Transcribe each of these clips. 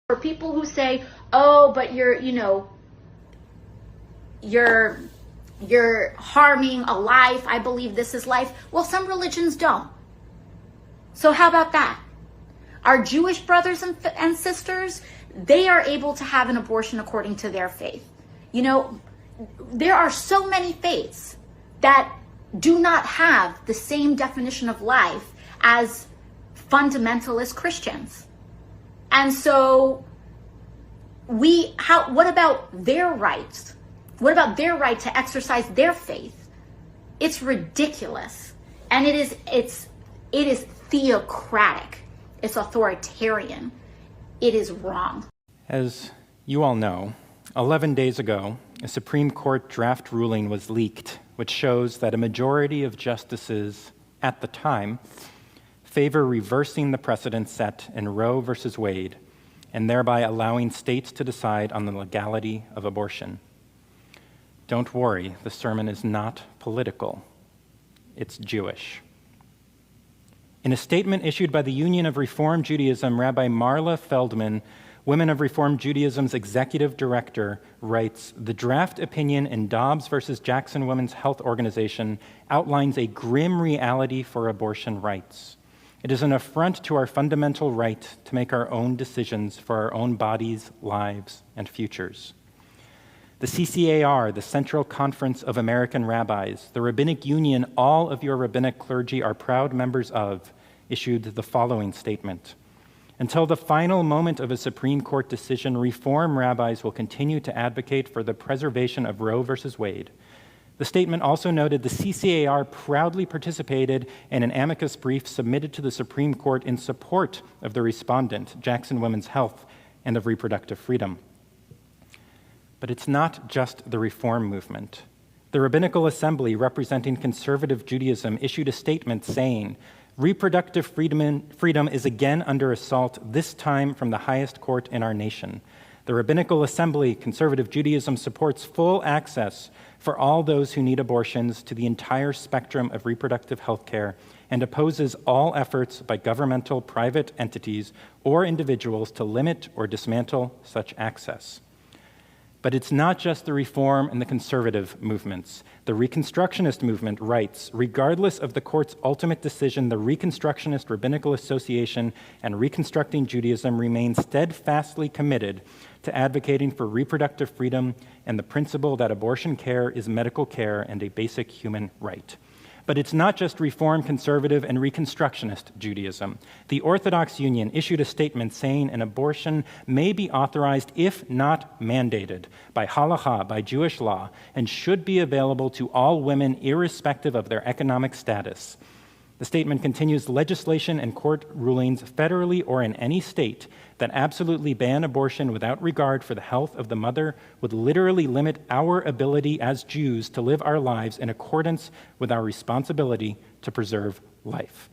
For people who say, oh, but you're harming a life. I believe this is life. Well, some religions don't. So how about that? Our Jewish brothers and sisters, they are able to have an abortion according to their faith. There are so many faiths that do not have the same definition of life as fundamentalist Christians. And so what about their rights? What about their right to exercise their faith? It's ridiculous. And it is theocratic. It's authoritarian. It is wrong. As you all know, 11 days ago, a Supreme Court draft ruling was leaked, which shows that a majority of justices at the time favor reversing the precedent set in Roe versus Wade and thereby allowing states to decide on the legality of abortion. Don't worry, the sermon is not political. It's Jewish. In a statement issued by the Union of Reform Judaism, Rabbi Marla Feldman, Women of Reform Judaism's executive director, writes, "The draft opinion in Dobbs versus Jackson Women's Health Organization outlines a grim reality for abortion rights. It is an affront to our fundamental right to make our own decisions for our own bodies, lives, and futures." The CCAR, the Central Conference of American Rabbis, the rabbinic union all of your rabbinic clergy are proud members of, issued the following statement. Until the final moment of a Supreme Court decision, Reform rabbis will continue to advocate for the preservation of Roe versus Wade. The statement also noted the CCAR proudly participated in an amicus brief submitted to the Supreme Court in support of the respondent, Jackson Women's Health, and of reproductive freedom. But it's not just the Reform movement. The Rabbinical Assembly, representing conservative Judaism, issued a statement saying, "Reproductive freedom is again under assault, this time from the highest court in our nation. The Rabbinical Assembly, conservative Judaism, supports full access for all those who need abortions to the entire spectrum of reproductive health care and opposes all efforts by governmental, private entities, or individuals to limit or dismantle such access." But it's not just the Reform and the conservative movements. The Reconstructionist movement writes, "Regardless of the court's ultimate decision, the Reconstructionist Rabbinical Association and Reconstructing Judaism remain steadfastly committed to advocating for reproductive freedom and the principle that abortion care is medical care and a basic human right." But it's not just Reform, conservative, and Reconstructionist Judaism. The Orthodox Union issued a statement saying an abortion may be authorized, if not mandated, by halakha, by Jewish law, and should be available to all women irrespective of their economic status. The statement continues, "Legislation and court rulings, federally or in any state, that absolutely ban abortion without regard for the health of the mother would literally limit our ability as Jews to live our lives in accordance with our responsibility to preserve life."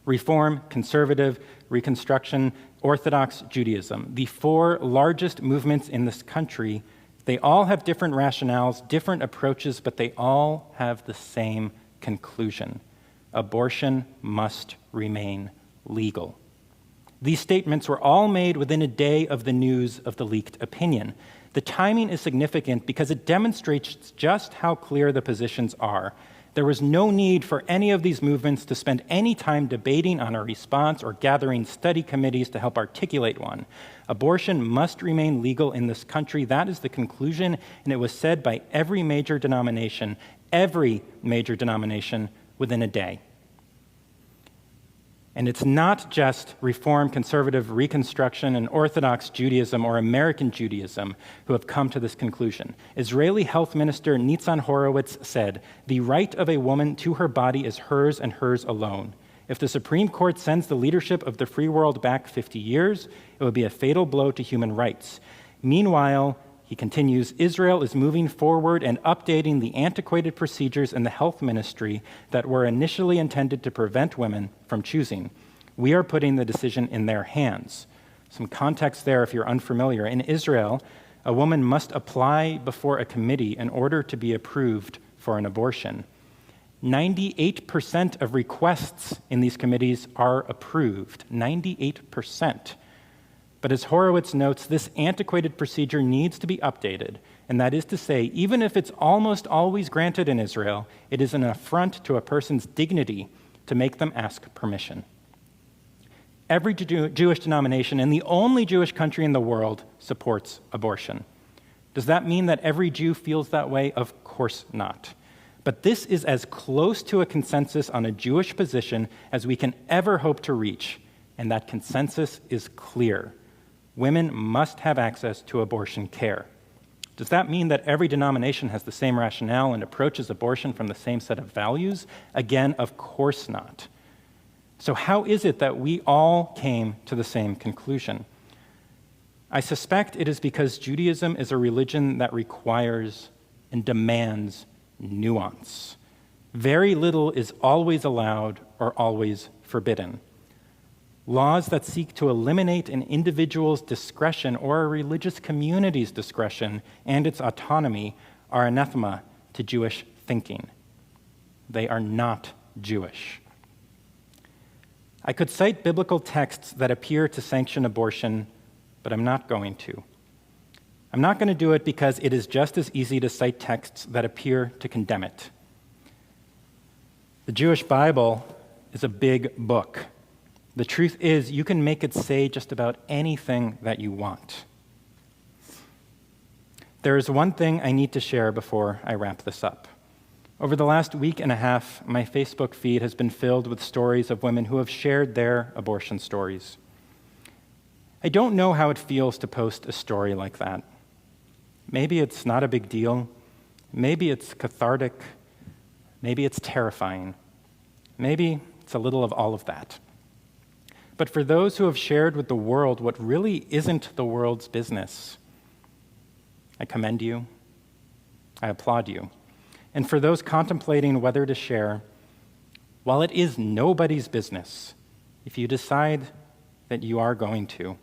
Reform, conservative, Reconstruction, Orthodox Judaism, the four largest movements in this country, they all have different rationales, different approaches, but they all have the same conclusion. Abortion must remain legal. These statements were all made within a day of the news of the leaked opinion. The timing is significant because it demonstrates just how clear the positions are. There was no need for any of these movements to spend any time debating on a response or gathering study committees to help articulate one. Abortion must remain legal in this country. That is the conclusion, and it was said by every major denomination within a day. And it's not just Reform, conservative, Reconstruction, and Orthodox Judaism or American Judaism who have come to this conclusion. Israeli Health Minister Nitzan Horowitz said, "The right of a woman to her body is hers and hers alone. If the Supreme Court sends the leadership of the free world back 50 years, it would be a fatal blow to human rights." Meanwhile, he continues, "Israel is moving forward and updating the antiquated procedures in the health ministry that were initially intended to prevent women from choosing. We are putting the decision in their hands." Some context there if you're unfamiliar. In Israel, a woman must apply before a committee in order to be approved for an abortion. 98% of requests in these committees are approved. 98%. But as Horowitz notes, this antiquated procedure needs to be updated, and that is to say, even if it's almost always granted in Israel, it is an affront to a person's dignity to make them ask permission. Every Jewish denomination, and the only Jewish country in the world, supports abortion. Does that mean that every Jew feels that way? Of course not. But this is as close to a consensus on a Jewish position as we can ever hope to reach, and that consensus is clear. Women must have access to abortion care. Does that mean that every denomination has the same rationale and approaches abortion from the same set of values? Again, of course not. So how is it that we all came to the same conclusion? I suspect it is because Judaism is a religion that requires and demands nuance. Very little is always allowed or always forbidden. Laws that seek to eliminate an individual's discretion or a religious community's discretion and its autonomy are anathema to Jewish thinking. They are not Jewish. I could cite biblical texts that appear to sanction abortion, but I'm not going to. I'm not going to do it because it is just as easy to cite texts that appear to condemn it. The Jewish Bible is a big book. The truth is, you can make it say just about anything that you want. There is one thing I need to share before I wrap this up. Over the last week and a half, my Facebook feed has been filled with stories of women who have shared their abortion stories. I don't know how it feels to post a story like that. Maybe it's not a big deal. Maybe it's cathartic. Maybe it's terrifying. Maybe it's a little of all of that. But for those who have shared with the world what really isn't the world's business, I commend you. I applaud you. And for those contemplating whether to share, while it is nobody's business, if you decide that you are going to,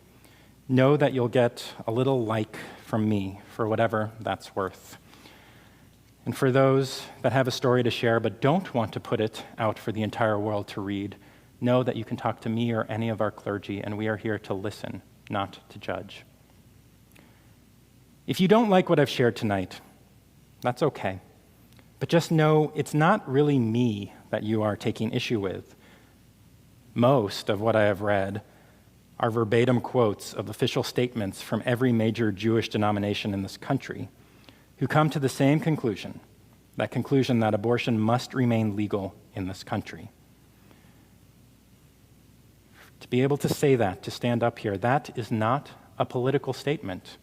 know that you'll get a little like from me for whatever that's worth. And for those that have a story to share but don't want to put it out for the entire world to read, know that you can talk to me or any of our clergy, and we are here to listen, not to judge. If you don't like what I've shared tonight, that's okay. But just know it's not really me that you are taking issue with. Most of what I have read are verbatim quotes of official statements from every major Jewish denomination in this country who come to the same conclusion, that conclusion that abortion must remain legal in this country. To be able to say that, to stand up here, that is not a political statement.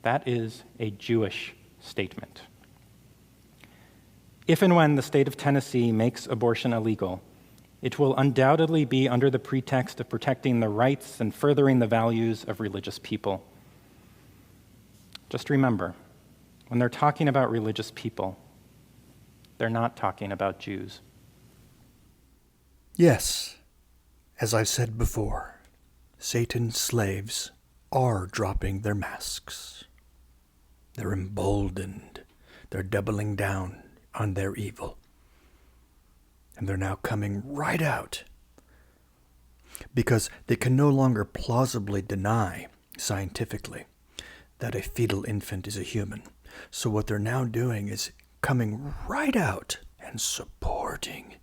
That is a Jewish statement. If and when the state of Tennessee makes abortion illegal, it will undoubtedly be under the pretext of protecting the rights and furthering the values of religious people. Just remember, when they're talking about religious people, they're not talking about Jews. Yes, as I've said before, Satan's slaves are dropping their masks. They're emboldened. They're doubling down on their evil. And they're now coming right out because they can no longer plausibly deny scientifically that a fetal infant is a human. So what they're now doing is coming right out and supporting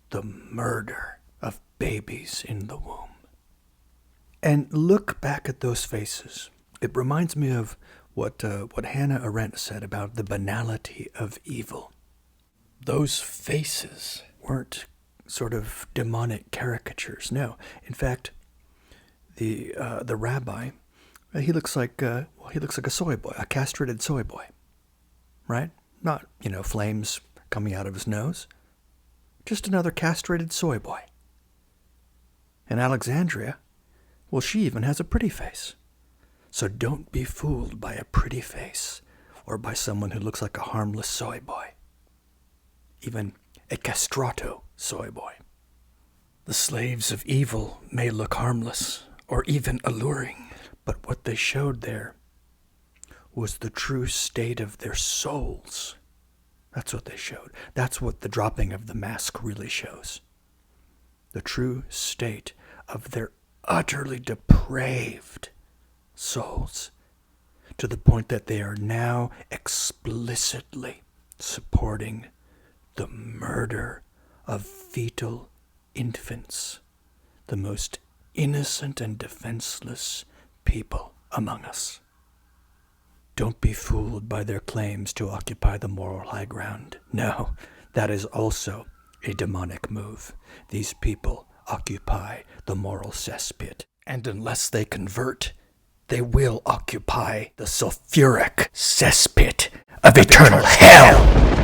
the murder of babies in the womb. And look back at those faces. It reminds me of what Hannah Arendt said about the banality of evil. Those faces weren't sort of demonic caricatures. No, in fact, the rabbi, he looks like a soy boy, a castrated soy boy, right? Not flames coming out of his nose, just another castrated soy boy. And Alexandria, well, she even has a pretty face. So don't be fooled by a pretty face or by someone who looks like a harmless soy boy. Even a castrato soy boy. The slaves of evil may look harmless or even alluring, but what they showed there was the true state of their souls. That's what they showed. That's what the dropping of the mask really shows. The true state of their utterly depraved souls, to the point that they are now explicitly supporting the murder of fetal infants, the most innocent and defenseless people among us. Don't be fooled by their claims to occupy the moral high ground. No, that is also a demonic move. These people occupy the moral cesspit, and unless they convert, they will occupy the sulfuric cesspit of eternal hell.